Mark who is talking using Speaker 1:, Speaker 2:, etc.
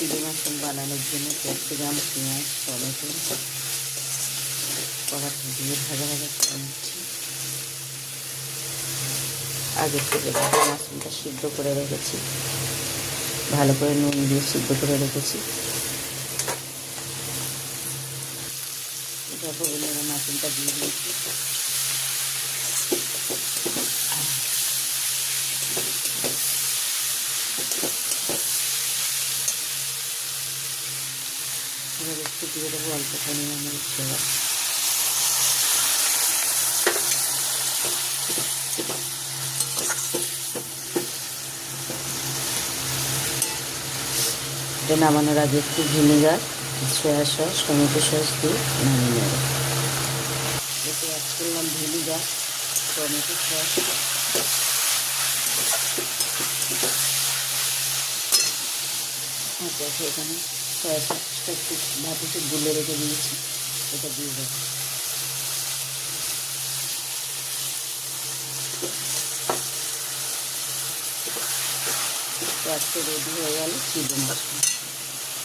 Speaker 1: চিংড়ি মাছ বানানোর জন্য ক্যাপসিকাম, পেঁয়াজ, টমেটো কড়াতে দিয়ে ভাজা ভাজা করে নিচ্ছি। আগে থেকে মাছটা সিদ্ধ করে রেখেছি, ভালো করে নুন দিয়ে সিদ্ধ করে রেখেছি। তারপর মাছটা দিয়ে দিয়েছি। এবার একটু দিয়ে দেবো অল্প পরিমাণে মরিচ গুঁড়ো। এটা নামানোর আগে একটু vinegar, soya sauce, tomato sauce দিয়ে নামিয়ে নেব। এতে অ্যাড করলাম ভিনেগার, টমেটো সস, এখানে সয়া সসটা একটু ভাপিতে গুলে রেখে দিয়েছি, এটা দিয়ে দেবো। তো আজকে রেডি হয়ে গেল চিংড়ি মাছ।